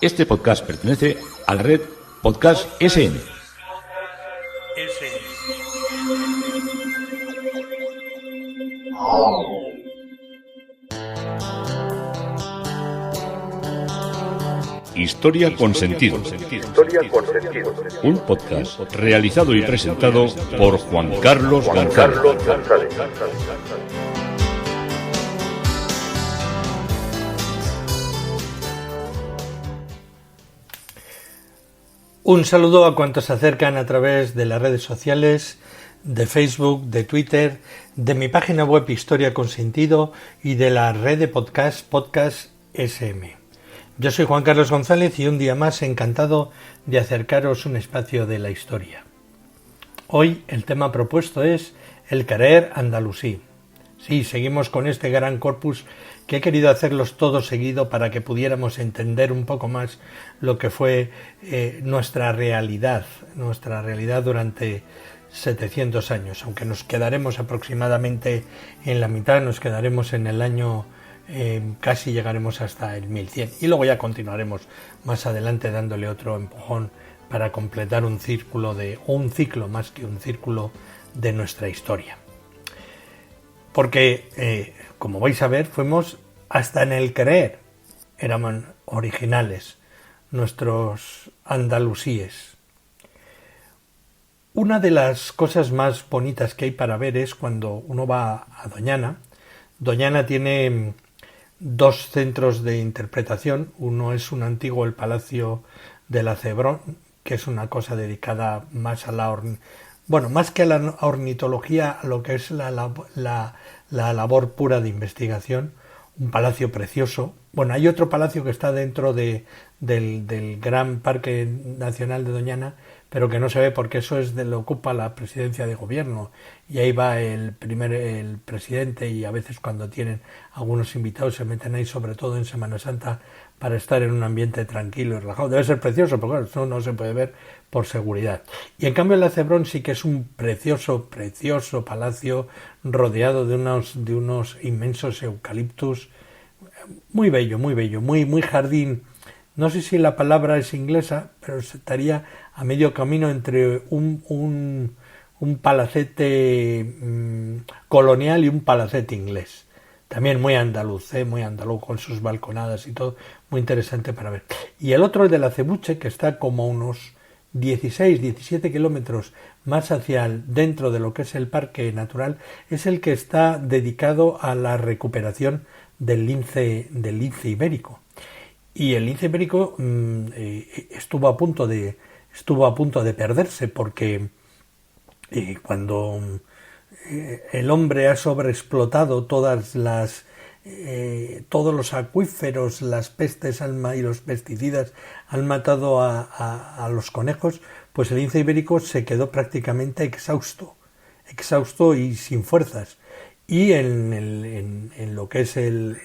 Este podcast pertenece a la red Podcast SN. Historia con sentido. Un podcast realizado y presentado por Juan Carlos González. Un saludo a cuantos se acercan a través de las redes sociales, de Facebook, de Twitter, de mi página web Historia con Sentido y de la red de Podcast SM. Yo soy Juan Carlos González y un día más encantado de acercaros un espacio de la historia. Hoy el tema propuesto es el querer andalusí. Sí, seguimos con este gran corpus que he querido hacerlos todos seguido para que pudiéramos entender un poco más lo que fue nuestra realidad durante 700 años, aunque nos quedaremos aproximadamente en la mitad, nos quedaremos en el año, casi llegaremos hasta el 1100 y luego ya continuaremos más adelante dándole otro empujón para completar un ciclo más que un círculo de nuestra historia. Porque, como vais a ver, fuimos hasta en el querer, éramos originales, nuestros andalusíes. Una de las cosas más bonitas que hay para ver es cuando uno va a Doñana. Doñana tiene dos centros de interpretación. Uno es un antiguo, el Palacio de la Cebrón, que es una cosa dedicada más a más que a la ornitología, a lo que es la labor pura de investigación. Un palacio precioso. Bueno, hay otro palacio que está dentro del Gran Parque Nacional de Doñana, pero que no se ve porque eso lo ocupa la presidencia de gobierno y ahí va el presidente, y a veces cuando tienen algunos invitados se meten ahí, sobre todo en Semana Santa, para estar en un ambiente tranquilo y relajado. Debe ser precioso, pero claro, eso no se puede ver por seguridad. Y en cambio la Cebrón sí que es un precioso palacio rodeado de unos inmensos eucaliptus, muy bello, muy jardín. No sé si la palabra es inglesa, pero estaría a medio camino entre un palacete colonial y un palacete inglés. También muy andaluz, con sus balconadas y todo, muy interesante para ver. Y el otro, el de la Cebuche, que está como unos 16-17 kilómetros más hacia dentro de lo que es el parque natural, es el que está dedicado a la recuperación del lince ibérico. Y el lince ibérico estuvo a punto de perderse porque cuando el hombre ha sobreexplotado todos los acuíferos, las pestes y los pesticidas han matado a los conejos, pues el lince ibérico se quedó prácticamente exhausto y sin fuerzas. Y en lo que es el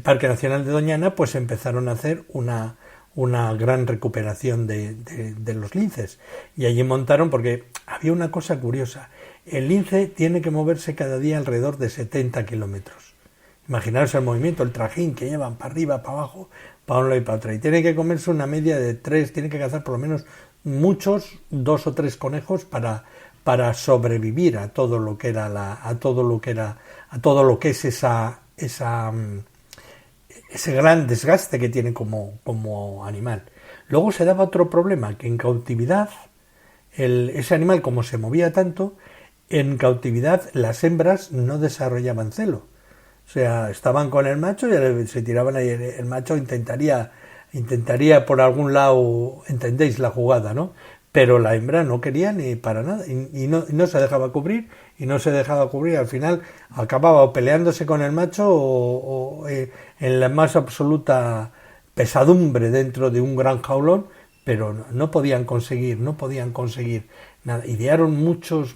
Parque Nacional de Doñana, pues empezaron a hacer una gran recuperación de los linces. Y allí montaron, porque había una cosa curiosa. El lince tiene que moverse cada día alrededor de 70 kilómetros. Imaginaros el movimiento, el trajín que llevan para arriba, para abajo, para un lado y para otro. Y tiene que comerse una media de 3, tiene que cazar por lo menos 2 o 3 conejos para sobrevivir a todo lo que es ese gran desgaste que tiene como animal. Luego se daba otro problema, que en cautividad ese animal, como se movía tanto, en cautividad las hembras no desarrollaban celo. O sea, estaban con el macho y se tiraban ahí. El macho intentaría por algún lado, entendéis la jugada, ¿no? Pero la hembra no quería ni para nada y no se dejaba cubrir, al final acababa peleándose con el macho o en la más absoluta pesadumbre dentro de un gran jaulón, pero no podían conseguir nada. Idearon muchos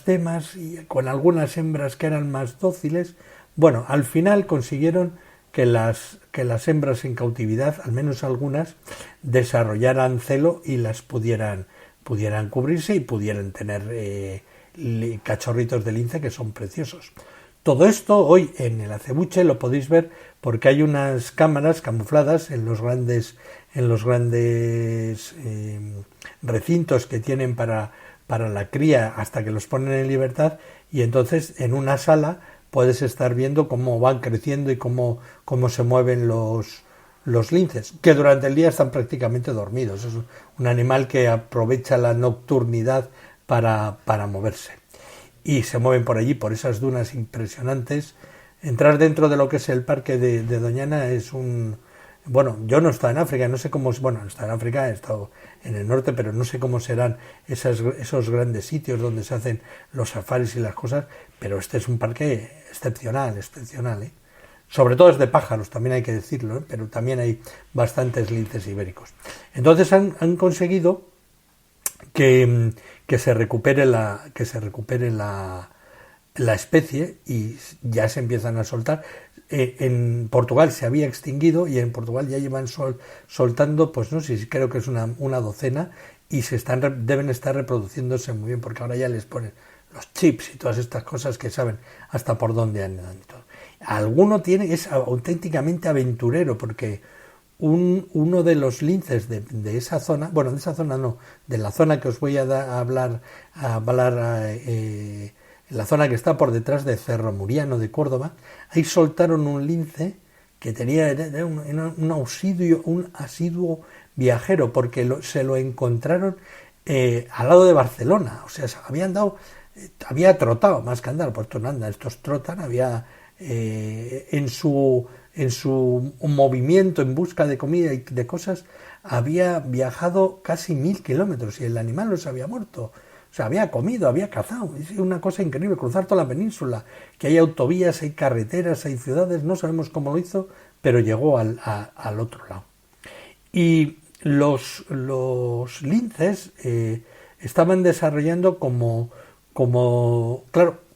temas, y con algunas hembras que eran más dóciles. Bueno, al final consiguieron que las hembras en cautividad, al menos algunas, desarrollaran celo y las pudieran cubrirse y pudieran tener cachorritos de lince que son preciosos. Todo esto hoy en el acebuche lo podéis ver porque hay unas cámaras camufladas en los grandes recintos que tienen para la cría hasta que los ponen en libertad, y entonces en una sala puedes estar viendo cómo van creciendo y cómo se mueven los linces, que durante el día están prácticamente dormidos. Es un animal que aprovecha la nocturnidad para moverse. Y se mueven por allí, por esas dunas impresionantes. Entrar dentro de lo que es el parque de Doñana es un... Bueno, yo no he estado en África, no sé cómo... Bueno, he estado en África, he estado en el norte, pero no sé cómo serán esos grandes sitios donde se hacen los safaris y las cosas, pero este es un parque excepcional, ¿eh? Sobre todo es de pájaros, también hay que decirlo, ¿eh? Pero también hay bastantes linces ibéricos. Entonces han conseguido que se recupere la especie, y ya se empiezan a soltar. En Portugal se había extinguido y en Portugal ya llevan soltando, pues no sé, creo que es una docena, y deben estar reproduciéndose muy bien, porque ahora ya les ponen los chips y todas estas cosas que saben hasta por dónde andan y todo. Alguno es auténticamente aventurero, porque uno de los linces de esa zona, bueno, de esa zona no, de la zona que os voy a hablar, la zona que está por detrás de Cerro Muriano de Córdoba, ahí soltaron un lince que tenía un asiduo viajero, porque se lo encontraron al lado de Barcelona. O sea, había trotado más que andar, pues no anda, estos trotan, había en su movimiento en busca de comida y de cosas, había viajado casi 1000 kilómetros y el animal no se había muerto. O sea, había comido, había cazado. Es una cosa increíble, cruzar toda la península, que hay autovías, hay carreteras, hay ciudades, no sabemos cómo lo hizo, pero llegó al otro lado. Y los linces estaban desarrollando como claro,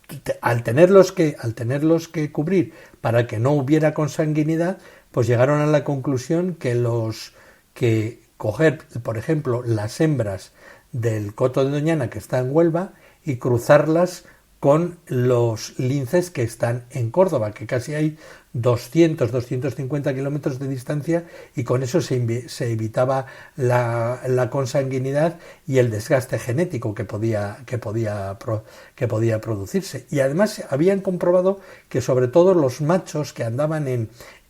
al tenerlos que cubrir para que no hubiera consanguinidad, pues llegaron a la conclusión que coger, por ejemplo, las hembras del coto de Doñana, que está en Huelva, y cruzarlas con los linces que están en Córdoba, que casi hay 250 kilómetros de distancia, y con eso se evitaba la consanguinidad y el desgaste genético que podía producirse. Y además habían comprobado que sobre todo los machos que andaban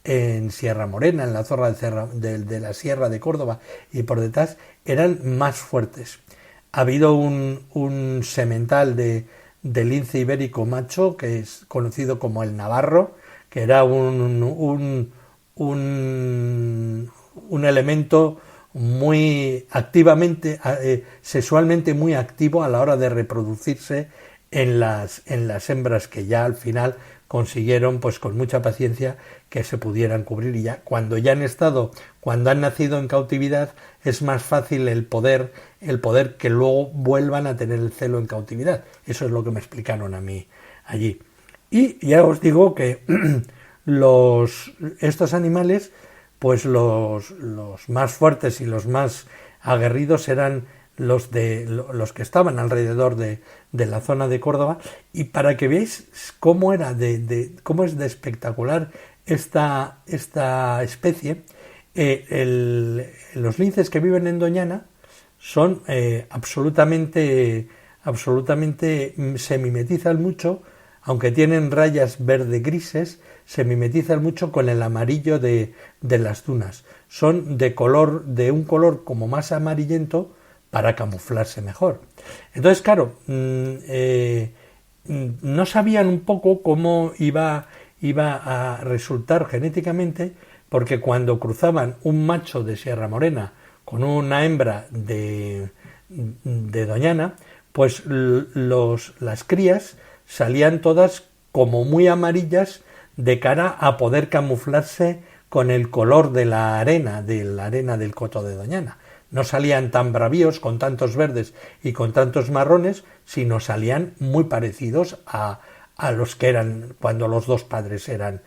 en Sierra Morena, en la zona de la Sierra de Córdoba y por detrás, eran más fuertes. Ha habido un semental de lince ibérico macho que es conocido como el Navarro, que era un elemento muy activamente, sexualmente muy activo a la hora de reproducirse en las hembras, que ya al final consiguieron, pues con mucha paciencia, que se pudieran cubrir, y ya cuando han nacido en cautividad, es más fácil el poder que luego vuelvan a tener el celo en cautividad. Eso es lo que me explicaron a mí allí. Y ya os digo que estos animales, pues los más fuertes y los más aguerridos eran los que estaban alrededor de la zona de Córdoba. Y para que veáis cómo es de espectacular esta especie, los linces que viven en Doñana son absolutamente se mimetizan mucho, aunque tienen rayas verde grises, se mimetizan mucho con el amarillo de las dunas. Son de un color como más amarillento para camuflarse mejor. Entonces, claro, no sabían un poco cómo iba a resultar genéticamente, porque cuando cruzaban un macho de Sierra Morena con una hembra de Doñana, pues las crías salían todas como muy amarillas, de cara a poder camuflarse con el color de la arena del coto de Doñana. No salían tan bravíos con tantos verdes y con tantos marrones, sino salían muy parecidos a los que eran cuando los dos padres eran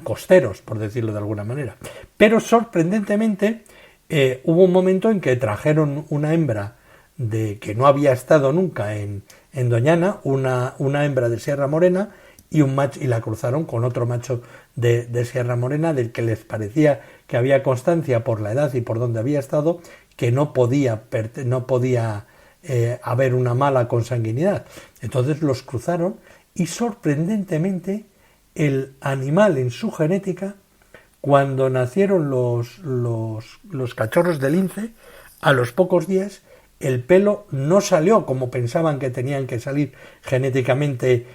costeros, por decirlo de alguna manera. Pero sorprendentemente hubo un momento en que trajeron una hembra que no había estado nunca en Doñana, una hembra de Sierra Morena, y un macho, y la cruzaron con otro macho de Sierra Morena, del que les parecía que había constancia por la edad y por donde había estado, que no podía haber una mala consanguinidad. Entonces los cruzaron y sorprendentemente el animal en su genética, cuando nacieron los cachorros de lince, a los pocos días el pelo no salió como pensaban que tenían que salir genéticamente,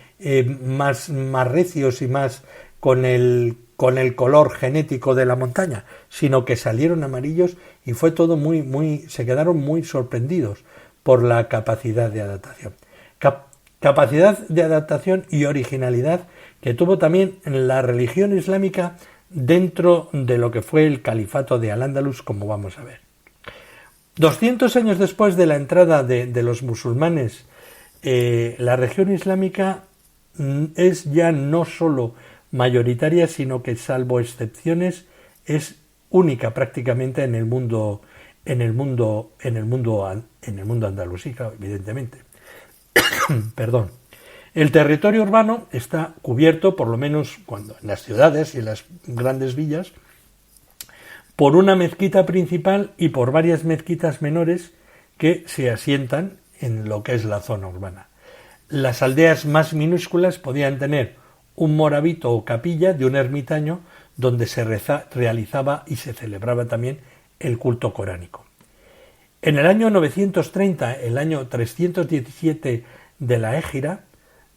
más recios y más con el color genético de la montaña, sino que salieron amarillos, y fue todo se quedaron muy sorprendidos por la capacidad de adaptación. Capacidad de adaptación y originalidad que tuvo también la religión islámica dentro de lo que fue el califato de Al-Ándalus, como vamos a ver. 200 años después de la entrada de los musulmanes, la región islámica es ya no solo mayoritaria, sino que, salvo excepciones, es única prácticamente en el mundo andalusí, evidentemente. Perdón. El territorio urbano está cubierto, por lo menos en las ciudades y en las grandes villas, por una mezquita principal y por varias mezquitas menores que se asientan en lo que es la zona urbana. Las aldeas más minúsculas podían tener un morabito o capilla de un ermitaño donde se realizaba y se celebraba también el culto coránico. En el año 930, el año 317 de la Égira,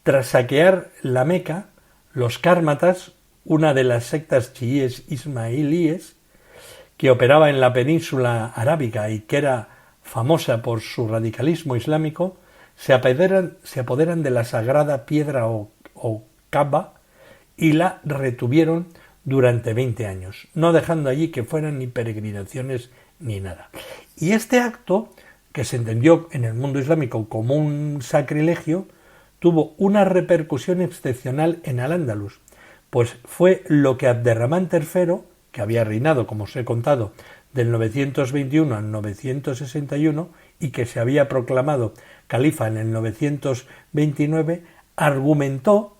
tras saquear la Meca, los cármatas, una de las sectas chiíes ismailíes que operaba en la península arábiga y que era famosa por su radicalismo islámico, se apoderan de la sagrada piedra o Kaaba y la retuvieron durante 20 años, no dejando allí que fueran ni peregrinaciones ni nada. Y este acto, que se entendió en el mundo islámico como un sacrilegio, tuvo una repercusión excepcional en Al-Ándalus, pues fue lo que Abderramán III, que había reinado, como os he contado, del 921 al 961 y que se había proclamado califa en el 929, argumentó,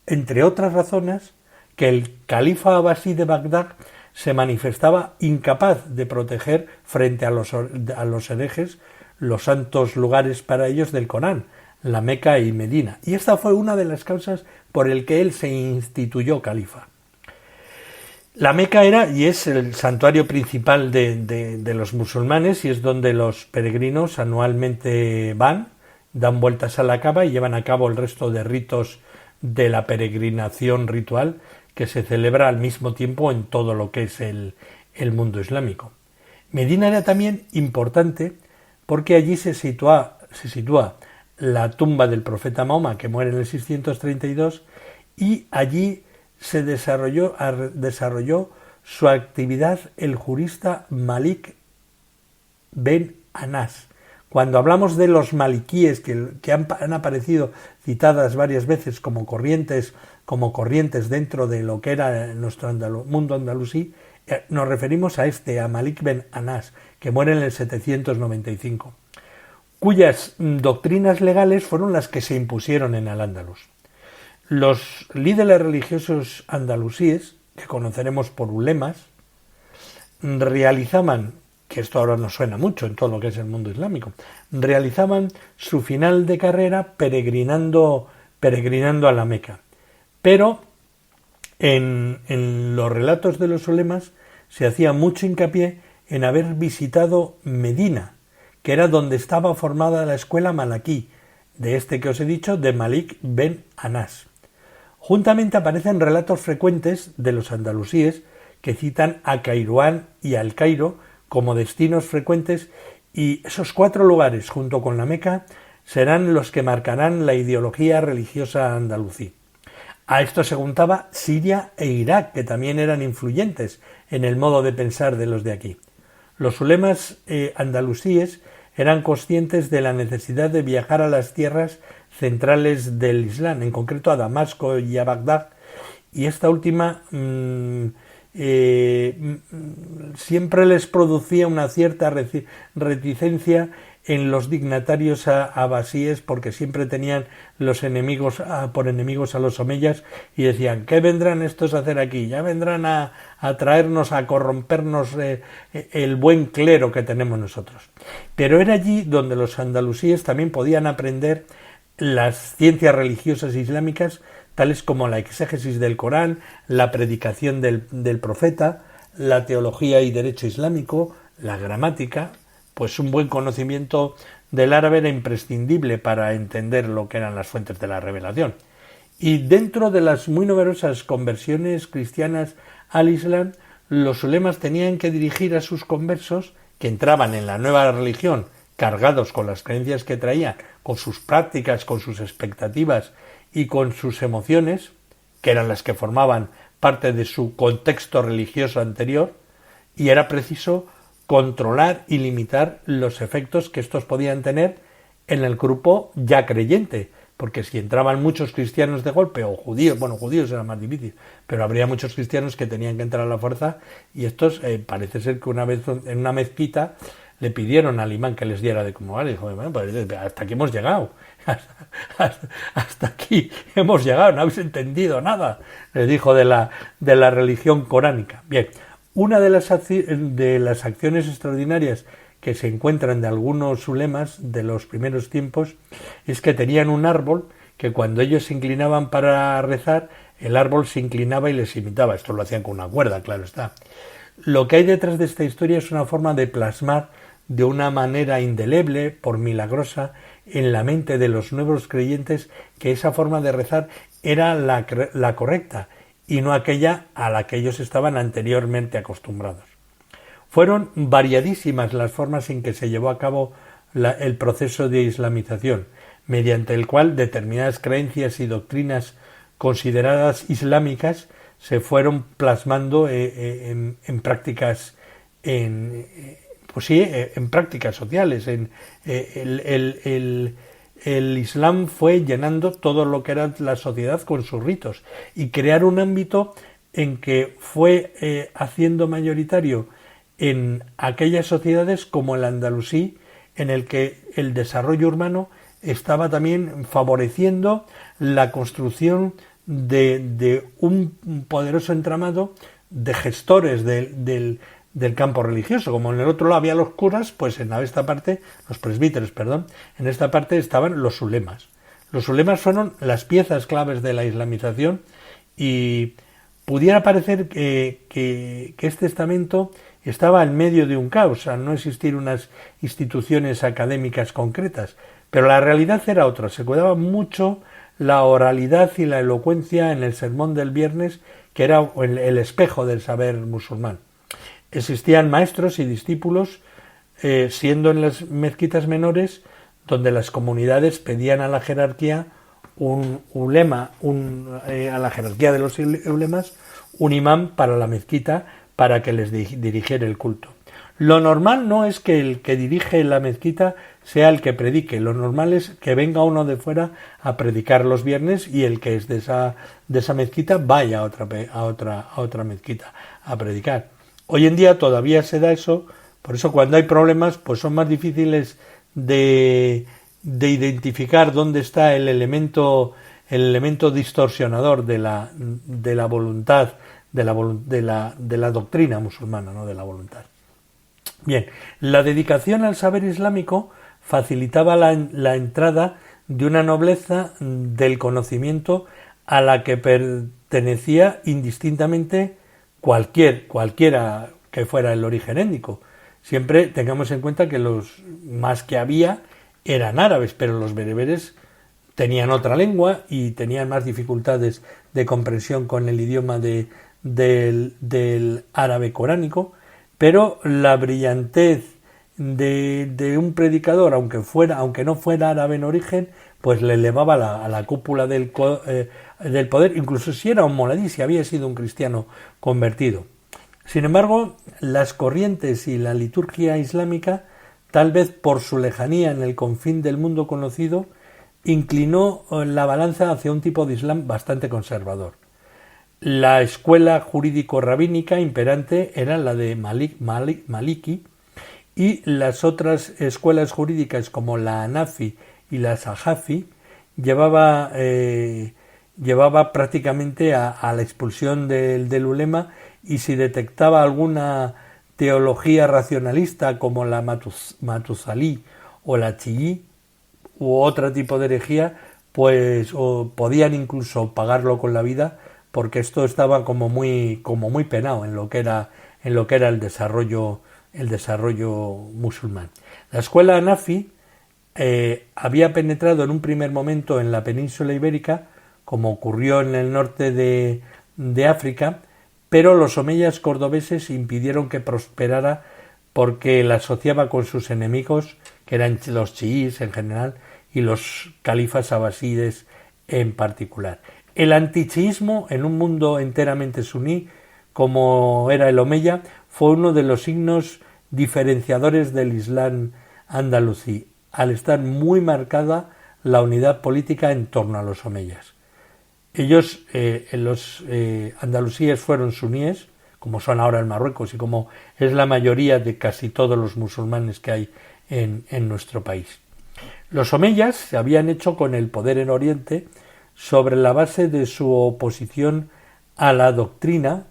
entre otras razones, que el califa abasí de Bagdad se manifestaba incapaz de proteger frente a los herejes los santos lugares para ellos del Corán, la Meca y Medina. Y esta fue una de las causas por el que él se instituyó califa. La Meca era y es el santuario principal de los musulmanes, y es donde los peregrinos anualmente van, dan vueltas a la Kaaba y llevan a cabo el resto de ritos de la peregrinación ritual que se celebra al mismo tiempo en todo lo que es el mundo islámico. Medina era también importante porque allí se sitúa la tumba del profeta Mahoma, que muere en el 632, y allí se desarrolló su actividad el jurista Malik ben Anas. Cuando hablamos de los maliquíes que han aparecido citadas varias veces como corrientes dentro de lo que era nuestro mundo andalusí, nos referimos a Malik ben Anas, que muere en el 795, cuyas doctrinas legales fueron las que se impusieron en Al-Ándalus. Los líderes religiosos andalusíes, que conoceremos por ulemas, realizaban, que esto ahora nos suena mucho en todo lo que es el mundo islámico, realizaban su final de carrera peregrinando a la Meca. Pero en los relatos de los ulemas se hacía mucho hincapié en haber visitado Medina, que era donde estaba formada la escuela malaquí, de que os he dicho, de Malik ben Anas. Juntamente aparecen relatos frecuentes de los andalusíes que citan a Kairouán y al Cairo como destinos frecuentes, y esos 4 lugares, junto con la Meca, serán los que marcarán la ideología religiosa andalusí. A esto se juntaba Siria e Irak, que también eran influyentes en el modo de pensar de los de aquí. Los ulemas andalusíes eran conscientes de la necesidad de viajar a las tierras centrales del Islam, en concreto a Damasco y a Bagdad, y esta última siempre les producía una cierta reticencia en los dignatarios abasíes, porque siempre tenían los enemigos por enemigos a los omeyas y decían: ¿qué vendrán estos a hacer aquí? Ya vendrán a traernos, a corrompernos el buen clero que tenemos nosotros. Pero era allí donde los andalusíes también podían aprender las ciencias religiosas islámicas, tales como la exégesis del Corán, la predicación del profeta, la teología y derecho islámico, la gramática. Pues un buen conocimiento del árabe era imprescindible para entender lo que eran las fuentes de la revelación. Y dentro de las muy numerosas conversiones cristianas al Islam, los ulemas tenían que dirigir a sus conversos, que entraban en la nueva religión cargados con las creencias que traían, con sus prácticas, con sus expectativas y con sus emociones, que eran las que formaban parte de su contexto religioso anterior, y era preciso controlar y limitar los efectos que estos podían tener en el grupo ya creyente, porque si entraban muchos cristianos de golpe, o judíos, bueno, judíos era más difícil, pero habría muchos cristianos que tenían que entrar a la fuerza, y estos parece ser que una vez en una mezquita le pidieron al imán que les diera de comer, y dijo: bueno, pues hasta aquí hemos llegado, hasta aquí hemos llegado, no habéis entendido nada, les dijo de la religión coránica. Bien, una de las acciones extraordinarias que se encuentran de algunos ulemas de los primeros tiempos es que tenían un árbol que cuando ellos se inclinaban para rezar, el árbol se inclinaba y les imitaba. Esto lo hacían con una cuerda, claro está. Lo que hay detrás de esta historia es una forma de plasmar de una manera indeleble, por milagrosa, en la mente de los nuevos creyentes que esa forma de rezar era la correcta y no aquella a la que ellos estaban anteriormente acostumbrados. Fueron variadísimas las formas en que se llevó a cabo el proceso de islamización, mediante el cual determinadas creencias y doctrinas consideradas islámicas se fueron plasmando en prácticas en prácticas sociales. El Islam fue llenando todo lo que era la sociedad con sus ritos y crear un ámbito en que fue haciendo mayoritario en aquellas sociedades como el andalusí, en el que el desarrollo urbano estaba también favoreciendo la construcción de un poderoso entramado de gestores del campo religioso. Como en el otro lado había los curas, pues en esta parte, los presbíteros, en esta parte estaban los ulemas. Los ulemas fueron las piezas claves de la islamización y pudiera parecer que este estamento estaba en medio de un caos, al no existir unas instituciones académicas concretas, pero la realidad era otra. Se cuidaba mucho la oralidad y la elocuencia en el sermón del viernes, que era el espejo del saber musulmán. Existían maestros y discípulos, siendo en las mezquitas menores donde las comunidades pedían a la jerarquía un ulema, a la jerarquía de los ulemas, un imán para la mezquita para que les dirigiera el culto. Lo normal no es que el que dirige la mezquita sea el que predique, lo normal es que venga uno de fuera a predicar los viernes y el que es de esa mezquita vaya a otra mezquita a predicar. Hoy en día todavía se da eso, por eso cuando hay problemas pues son más difíciles de identificar dónde está el elemento distorsionador de la voluntad, de la doctrina musulmana, no de la voluntad. Bien, la dedicación al saber islámico facilitaba la entrada de una nobleza del conocimiento a la que pertenecía indistintamente cualquiera que fuera el origen étnico. Siempre tengamos en cuenta que los más que había eran árabes, pero los bereberes tenían otra lengua y tenían más dificultades de comprensión con el idioma del árabe coránico, pero la brillantez de un predicador, aunque no fuera árabe en origen, pues le elevaba a la cúpula del poder, incluso si era un moladí, si había sido un cristiano convertido. Sin embargo, las corrientes y la liturgia islámica, tal vez por su lejanía en el confín del mundo conocido, inclinó la balanza hacia un tipo de Islam bastante conservador. La escuela jurídico-rabínica imperante era la de Maliki, y las otras escuelas jurídicas como la Hanafi y la Sahafi llevaba prácticamente a la expulsión del ulema, y si detectaba alguna teología racionalista como la Matuzalí o la Chií u otro tipo de herejía, pues podían incluso pagarlo con la vida, porque esto estaba como muy penado en lo que era el desarrollo musulmán. La escuela Hanafi había penetrado en un primer momento en la península ibérica, como ocurrió en el norte de África, pero los omeyas cordobeses impidieron que prosperara porque la asociaba con sus enemigos, que eran los chiíes en general y los califas abasíes en particular. El antichiismo en un mundo enteramente suní, como era el omeya, fue uno de los signos diferenciadores del Islam andalusí, al estar muy marcada la unidad política en torno a los omeyas. Ellos, los andalusíes, fueron suníes, como son ahora en Marruecos y como es la mayoría de casi todos los musulmanes que hay en nuestro país. Los omeyas se habían hecho con el poder en Oriente sobre la base de su oposición a la doctrina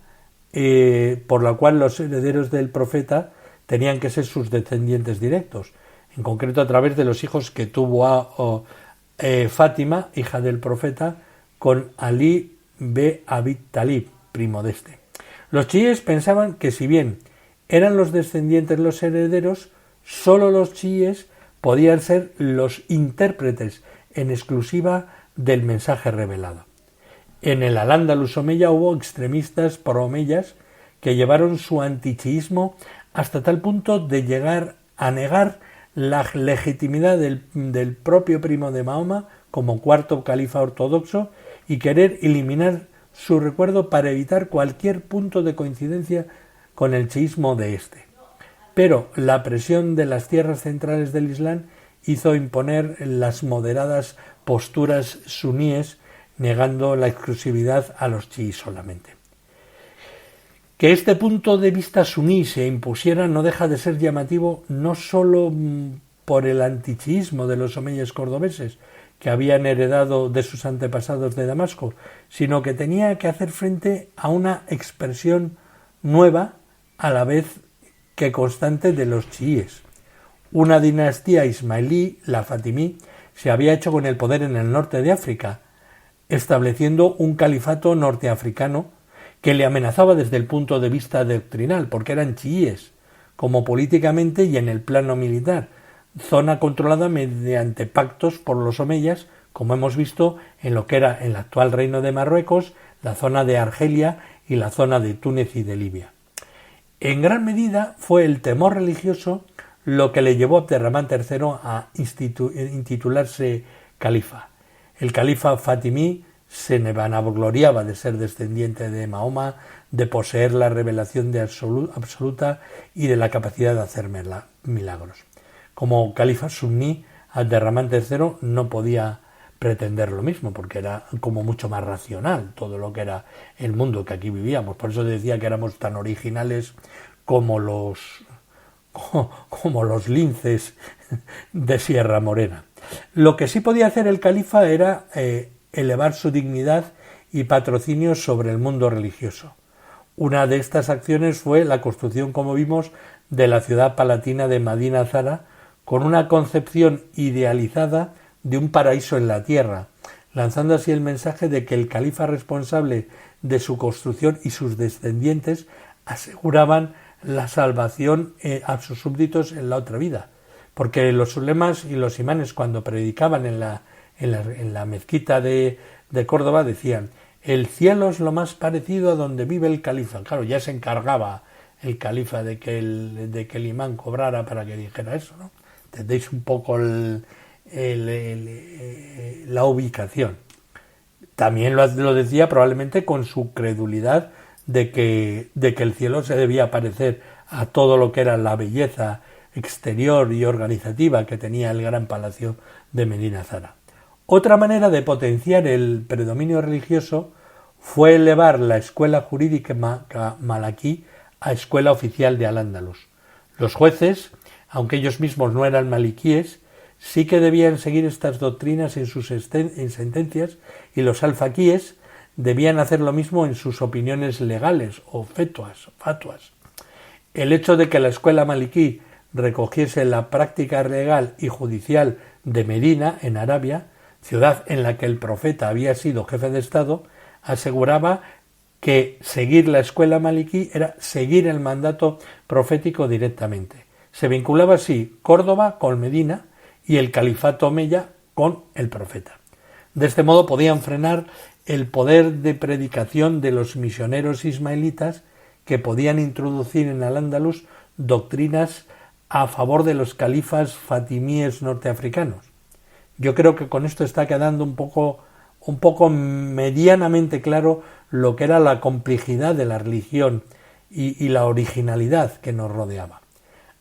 por la cual los herederos del profeta tenían que ser sus descendientes directos, en concreto a través de los hijos que tuvo Fátima, hija del profeta, con Ali b Abi Talib, primo de este. Los chiíes pensaban que si bien eran los descendientes los herederos, sólo los chiíes podían ser los intérpretes en exclusiva del mensaje revelado. En el Al-Ándalus omeya hubo extremistas pro-omeyas que llevaron su antichiismo hasta tal punto de llegar a negar la legitimidad del propio primo de Mahoma como cuarto califa ortodoxo y querer eliminar su recuerdo para evitar cualquier punto de coincidencia con el chiismo de este. Pero la presión de las tierras centrales del Islam hizo imponer las moderadas posturas suníes, negando la exclusividad a los chiíes solamente. Que este punto de vista suní se impusiera no deja de ser llamativo, no sólo por el antichiismo de los omeyas cordobeses, que habían heredado de sus antepasados de Damasco, sino que tenía que hacer frente a una expresión nueva a la vez que constante de los chiíes. Una dinastía ismaelí, la fatimí, se había hecho con el poder en el norte de África, estableciendo un califato norteafricano que le amenazaba desde el punto de vista doctrinal, porque eran chiíes, como políticamente y en el plano militar, zona controlada mediante pactos por los omeyas, como hemos visto en lo que era el actual Reino de Marruecos, la zona de Argelia y la zona de Túnez y de Libia. En gran medida fue el temor religioso lo que le llevó a Abderramán III a intitularse califa. El califa fatimí se vanagloriaba de ser descendiente de Mahoma, de poseer la revelación absoluta y de la capacidad de hacer milagros. Como califa suní, Abderramán III no podía pretender lo mismo, porque era como mucho más racional todo lo que era el mundo que aquí vivíamos. Por eso decía que éramos tan originales como los linces de Sierra Morena. Lo que sí podía hacer el califa era elevar su dignidad y patrocinio sobre el mundo religioso. Una de estas acciones fue la construcción, como vimos, de la ciudad palatina de Medina Zara, con una concepción idealizada de un paraíso en la tierra, lanzando así el mensaje de que el califa responsable de su construcción y sus descendientes aseguraban la salvación a sus súbditos en la otra vida, porque los ulemas y los imanes, cuando predicaban en la mezquita de Córdoba, decían: el cielo es lo más parecido a donde vive el califa. Claro, ya se encargaba el califa de que el imán cobrara para que dijera eso, ¿no? Entendéis un poco la ubicación. También lo decía probablemente con su credulidad de que el cielo se debía parecer a todo lo que era la belleza exterior y organizativa que tenía el gran palacio de Medina Zara. Otra manera de potenciar el predominio religioso fue elevar la escuela jurídica malaquí a escuela oficial de Al-Ándalus. Los jueces aunque ellos mismos no eran maliquíes, sí que debían seguir estas doctrinas en sus sentencias, y los alfaquíes debían hacer lo mismo en sus opiniones legales o fatuas. El hecho de que la escuela maliquí recogiese la práctica legal y judicial de Medina, en Arabia, ciudad en la que el profeta había sido jefe de Estado, aseguraba que seguir la escuela maliquí era seguir el mandato profético directamente. Se vinculaba así Córdoba con Medina y el califato omeya con el profeta. De este modo podían frenar el poder de predicación de los misioneros ismaelitas que podían introducir en Al-Ándalus doctrinas a favor de los califas fatimíes norteafricanos. Yo creo que con esto está quedando un poco medianamente claro lo que era la complejidad de la religión y la originalidad que nos rodeaba.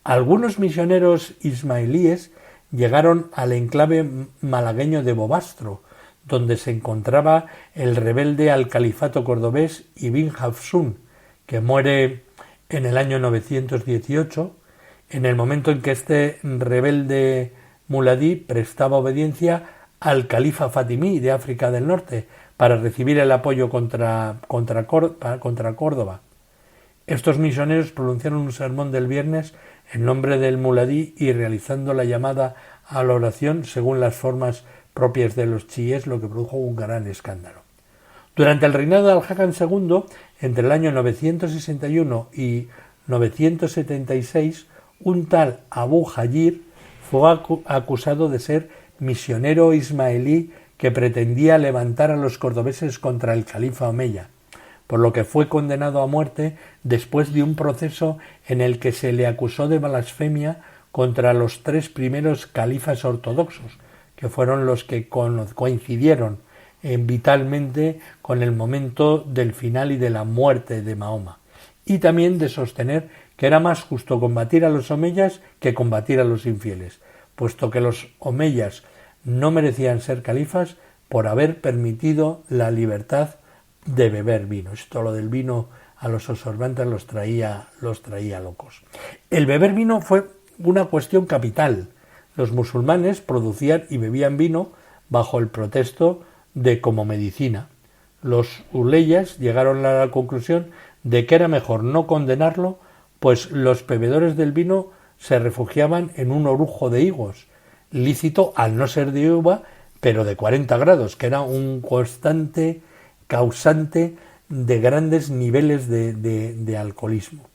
Algunos misioneros ismaelíes llegaron al enclave malagueño de Bobastro, donde se encontraba el rebelde al califato cordobés Ibn Hafsun, que muere en el año 918, en el momento en que este rebelde muladí prestaba obediencia al califa fatimí de África del Norte para recibir el apoyo contra Córdoba. Estos misioneros pronunciaron un sermón del viernes en nombre del muladí y realizando la llamada a la oración según las formas propias de los chiíes, lo que produjo un gran escándalo. Durante el reinado de Al-Hakam II, entre el año 961 y 976, un tal Abu Hajir fue acusado de ser misionero ismaelí que pretendía levantar a los cordobeses contra el califa omeya, por lo que fue condenado a muerte después de un proceso en el que se le acusó de blasfemia contra los 3 primeros califas ortodoxos, que fueron los que coincidieron vitalmente con el momento del final y de la muerte de Mahoma, y también de sostener que era más justo combatir a los omeyas que combatir a los infieles, puesto que los omeyas no merecían ser califas por haber permitido la libertad de beber vino. Esto, lo del vino a los observantes los traía locos. El beber vino fue una cuestión capital. Los musulmanes producían y bebían vino bajo el pretexto de como medicina. Los uleyas llegaron a la conclusión de que era mejor no condenarlo, pues los bebedores del vino se refugiaban en un orujo de higos, lícito al no ser de uva, pero de 40 grados, que era un constante causante de grandes niveles de alcoholismo.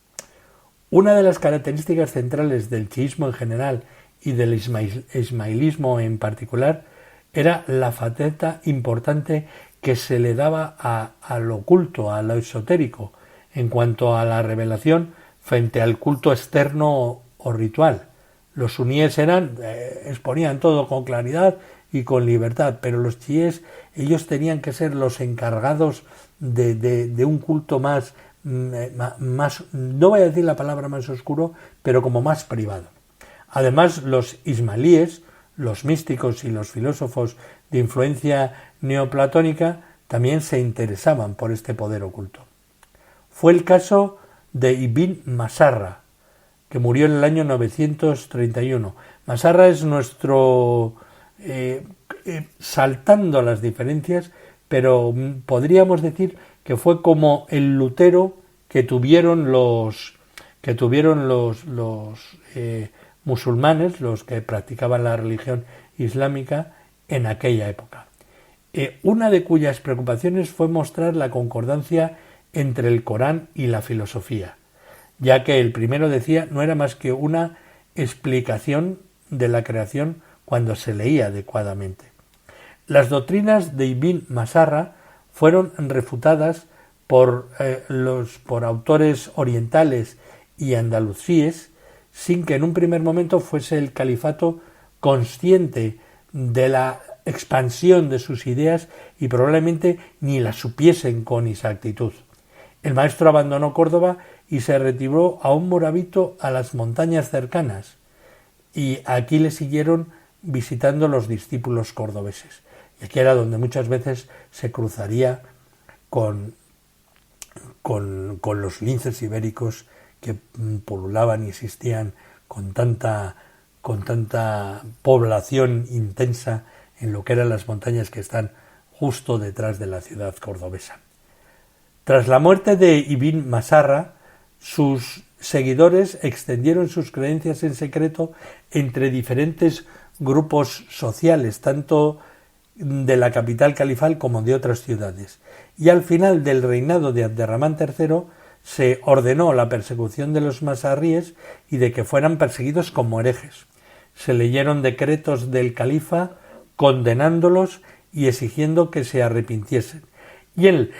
Una de las características centrales del chiismo en general y del ismaelismo en particular era la faceta importante que se le daba al oculto, a lo esotérico, en cuanto a la revelación frente al culto externo o ritual. Los suníes exponían todo con claridad y con libertad, pero los chiíes, ellos tenían que ser los encargados de un culto más, no voy a decir la palabra más oscuro, pero como más privado. Además, los ismaelíes, los místicos y los filósofos de influencia neoplatónica también se interesaban por este poder oculto. Fue el caso de Ibn Masarra, que murió en el año 931. Masarra es nuestro, saltando las diferencias, pero podríamos decir que fue como el Lutero que tuvieron los musulmanes, los que practicaban la religión islámica en aquella época. Una de cuyas preocupaciones fue mostrar la concordancia entre el Corán y la filosofía, ya que el primero decía no era más que una explicación de la creación cuando se leía adecuadamente. Las doctrinas de Ibn Masarra fueron refutadas por autores orientales y andalusíes, sin que en un primer momento fuese el califato consciente de la expansión de sus ideas y probablemente ni la supiesen con exactitud. El maestro abandonó Córdoba y se retiró a un morabito a las montañas cercanas, y aquí le siguieron visitando los discípulos cordobeses. Y aquí era donde muchas veces se cruzaría con los linces ibéricos que pululaban y existían con tanta población intensa en lo que eran las montañas que están justo detrás de la ciudad cordobesa. Tras la muerte de Ibn Masarra, sus seguidores extendieron sus creencias en secreto entre diferentes grupos sociales, tanto de la capital califal como de otras ciudades. Y al final del reinado de Abderramán III se ordenó la persecución de los masarríes y de que fueran perseguidos como herejes. Se leyeron decretos del califa condenándolos y exigiendo que se arrepintiesen. Y en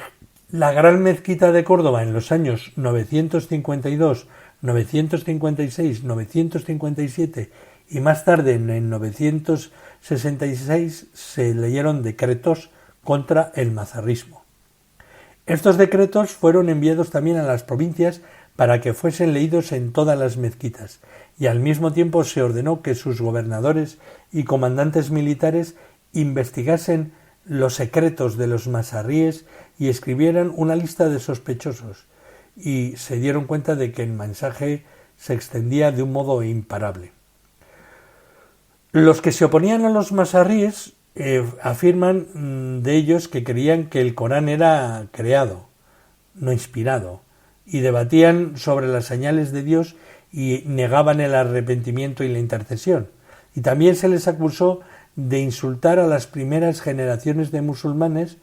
la gran mezquita de Córdoba, en los años 952, 956, 957 y más tarde en 966 se leyeron decretos contra el mazarrismo. Estos decretos fueron enviados también a las provincias para que fuesen leídos en todas las mezquitas, y al mismo tiempo se ordenó que sus gobernadores y comandantes militares investigasen los secretos de los mazarríes y escribieran una lista de sospechosos, y se dieron cuenta de que el mensaje se extendía de un modo imparable. Los que se oponían a los mazarríes afirman de ellos que creían que el Corán era creado, no inspirado, y debatían sobre las señales de Dios y negaban el arrepentimiento y la intercesión. Y también se les acusó de insultar a las primeras generaciones de musulmanes,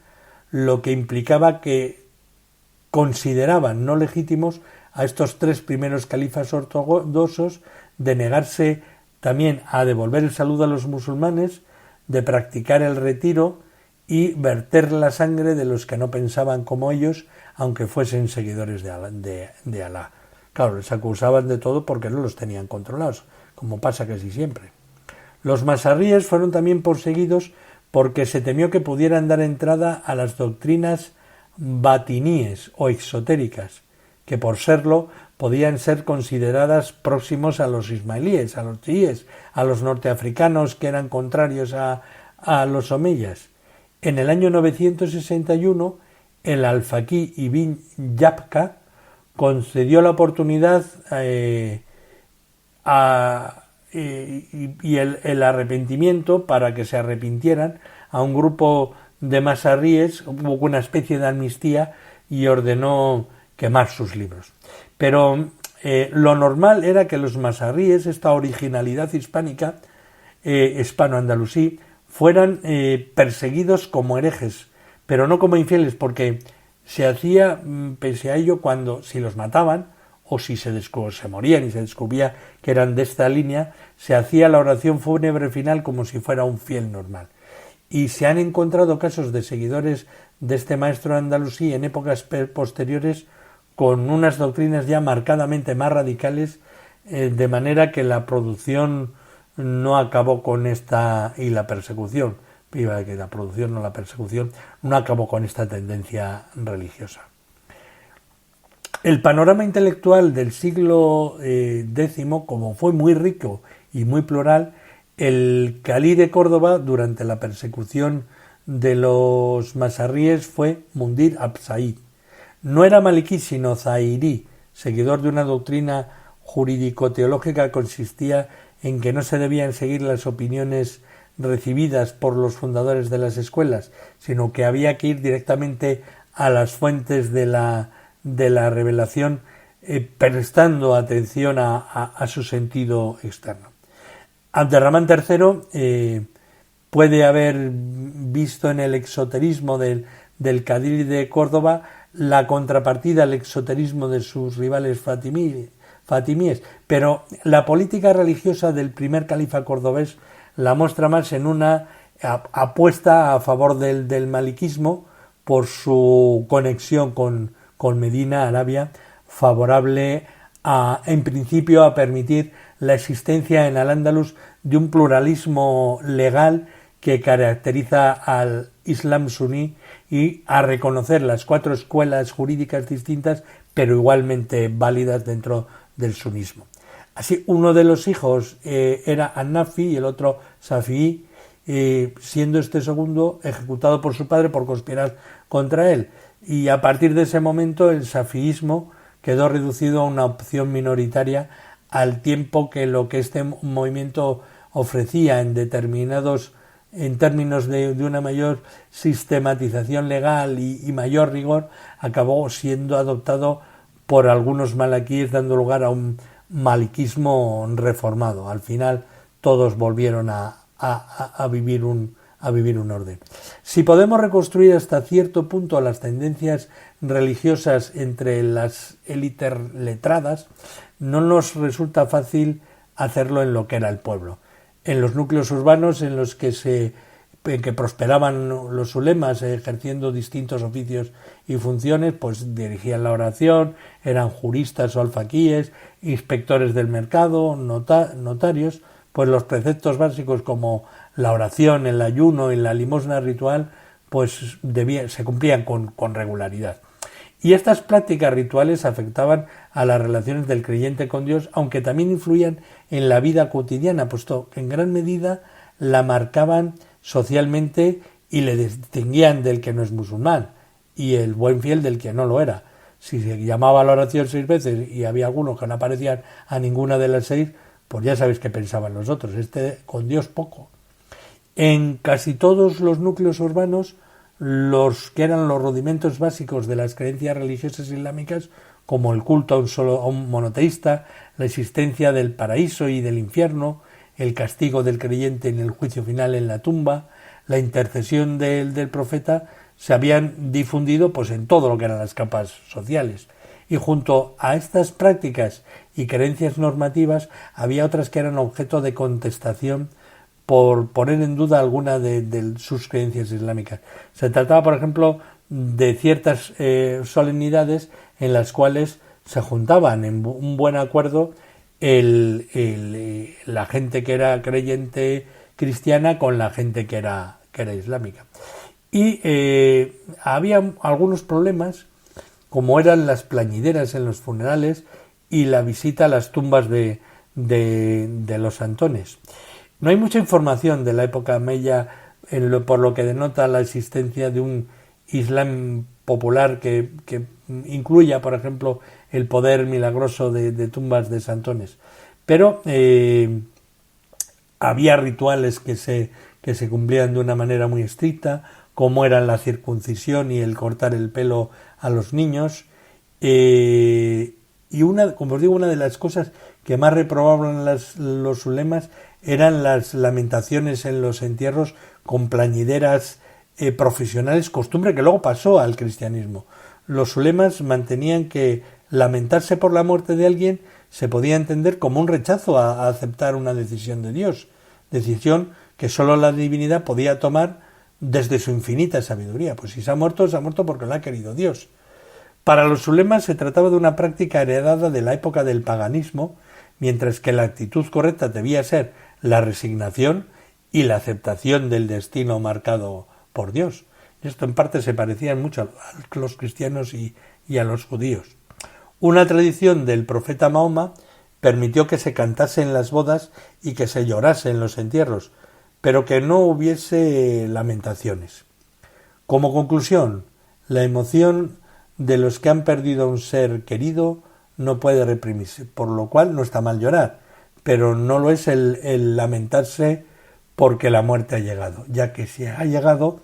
lo que implicaba que consideraban no legítimos a estos tres primeros califas ortodoxos, de negarse también a devolver el saludo a los musulmanes, de practicar el retiro y verter la sangre de los que no pensaban como ellos, aunque fuesen seguidores de Alá. Claro, les acusaban de todo porque no los tenían controlados, como pasa casi siempre. Los masarríes fueron también perseguidos porque se temió que pudieran dar entrada a las doctrinas batiníes o exotéricas, que por serlo podían ser consideradas próximos a los ismailíes, a los chiíes, a los norteafricanos que eran contrarios a los omeyas. En el año 961, el alfaquí Ibn Yabka concedió la oportunidad y el arrepentimiento para que se arrepintieran a un grupo de masarríes, hubo una especie de amnistía y ordenó quemar sus libros. Pero lo normal era que los masarríes, esta originalidad hispánica, hispano-andalusí, fueran perseguidos como herejes, pero no como infieles, porque se hacía, pese a ello, cuando si los mataban o si se morían y se descubría que eran de esta línea, se hacía la oración fúnebre final como si fuera un fiel normal. Y se han encontrado casos de seguidores de este maestro andalusí en épocas posteriores con unas doctrinas ya marcadamente más radicales, de manera que la producción no acabó con esta, y la persecución, que la producción no la persecución, no acabó con esta tendencia religiosa. El panorama intelectual del siglo X, como fue muy rico y muy plural, el calí de Córdoba durante la persecución de los masarríes fue Mundir Absaid. No era maliquí sino zairí, seguidor de una doctrina jurídico-teológica que consistía en que no se debían seguir las opiniones recibidas por los fundadores de las escuelas, sino que había que ir directamente a las fuentes de la revelación, prestando atención a su sentido externo. Abderramán III puede haber visto en el exoterismo del cadí de Córdoba la contrapartida al exoterismo de sus rivales fatimíes, pero la política religiosa del primer califa cordobés la muestra más en una apuesta a favor del maliquismo por su conexión con Medina, Arabia, favorable en principio a permitir la existencia en Al-Ándalus de un pluralismo legal que caracteriza al Islam suní y a reconocer las 4 escuelas jurídicas distintas pero igualmente válidas dentro del sunismo. Así, uno de los hijos era An-Nafi y el otro Safí, siendo este segundo ejecutado por su padre por conspirar contra él, y a partir de ese momento el safiísmo quedó reducido a una opción minoritaria al tiempo que lo que este movimiento ofrecía en términos de una mayor sistematización legal y mayor rigor, acabó siendo adoptado por algunos malaquíes, dando lugar a un maliquismo reformado. Al final todos volvieron a vivir un orden. Si podemos reconstruir hasta cierto punto las tendencias religiosas entre las élites letradas, no nos resulta fácil hacerlo en lo que era el pueblo. En los núcleos urbanos en los que prosperaban los ulemas, ejerciendo distintos oficios y funciones, pues dirigían la oración, eran juristas o alfaquíes, inspectores del mercado, notarios, pues los preceptos básicos como la oración, el ayuno y la limosna ritual, pues se cumplían con regularidad. Y estas prácticas rituales afectaban a las relaciones del creyente con Dios, aunque también influían en la vida cotidiana, puesto que en gran medida la marcaban socialmente y le distinguían del que no es musulmán y el buen fiel del que no lo era. Si se llamaba a la oración 6 veces y había algunos que no aparecían a ninguna de las 6, pues ya sabéis qué pensaban los otros, con Dios poco. En casi todos los núcleos urbanos, los que eran los rudimentos básicos de las creencias religiosas islámicas, como el culto a un monoteísta, la existencia del paraíso y del infierno, el castigo del creyente en el juicio final en la tumba, la intercesión del profeta, se habían difundido pues en todo lo que eran las capas sociales. Y junto a estas prácticas y creencias normativas había otras que eran objeto de contestación por poner en duda alguna de sus creencias islámicas. Se trataba, por ejemplo, de ciertas solemnidades en las cuales se juntaban en un buen acuerdo la gente que era creyente cristiana con la gente que era islámica. Y había algunos problemas, como eran las plañideras en los funerales y la visita a las tumbas de los santones. No hay mucha información de la época omeya, por lo que denota la existencia de un Islam popular que incluya, por ejemplo, el poder milagroso de tumbas de santones. Pero había rituales que se cumplían de una manera muy estricta, como eran la circuncisión y el cortar el pelo a los niños. Y como os digo, una de las cosas que más reprobaban los ulemas eran las lamentaciones en los entierros con plañideras profesionales, costumbre que luego pasó al cristianismo. Los ulemas mantenían que lamentarse por la muerte de alguien se podía entender como un rechazo a aceptar una decisión de Dios, decisión que sólo la divinidad podía tomar desde su infinita sabiduría. Pues si se ha muerto porque lo ha querido Dios. Para los ulemas se trataba de una práctica heredada de la época del paganismo, mientras que la actitud correcta debía ser la resignación y la aceptación del destino marcado por Dios. Esto en parte se parecía mucho a los cristianos y a los judíos. Una tradición del profeta Mahoma permitió que se cantase en las bodas y que se llorase en los entierros, pero que no hubiese lamentaciones. Como conclusión, la emoción de los que han perdido a un ser querido no puede reprimirse, por lo cual no está mal llorar, pero no lo es el lamentarse porque la muerte ha llegado, ya que si ha llegado,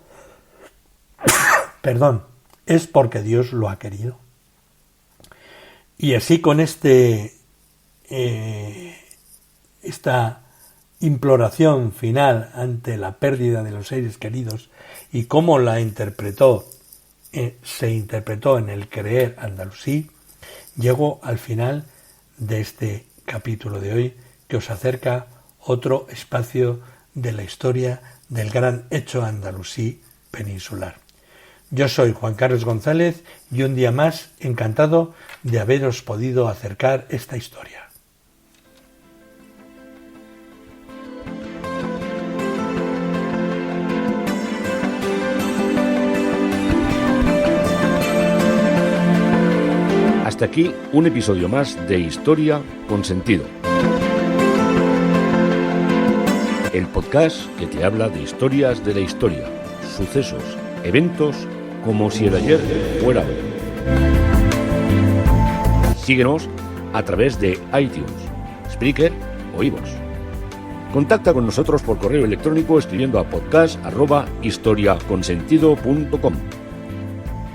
es porque Dios lo ha querido. Y así con esta imploración final ante la pérdida de los seres queridos y cómo se interpretó en el creer andalusí, llego al final de este capítulo de hoy, que os acerca otro espacio de la historia del gran hecho andalusí peninsular. Yo soy Juan Carlos González y un día más encantado de haberos podido acercar esta historia. Hasta aquí un episodio más de Historia con Sentido. El podcast que te habla de historias de la historia, sucesos, eventos, como si el ayer fuera hoy. Síguenos a través de iTunes, Spreaker o iVoox. Contacta con nosotros por correo electrónico escribiendo a podcast@historiaconsentido.com.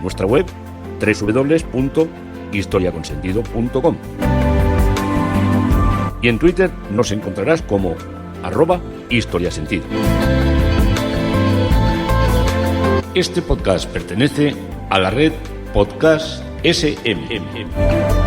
Nuestra web www.historiaconsentido.com. Y en Twitter nos encontrarás como @historiasentido. Este podcast pertenece a la red Podcast SM.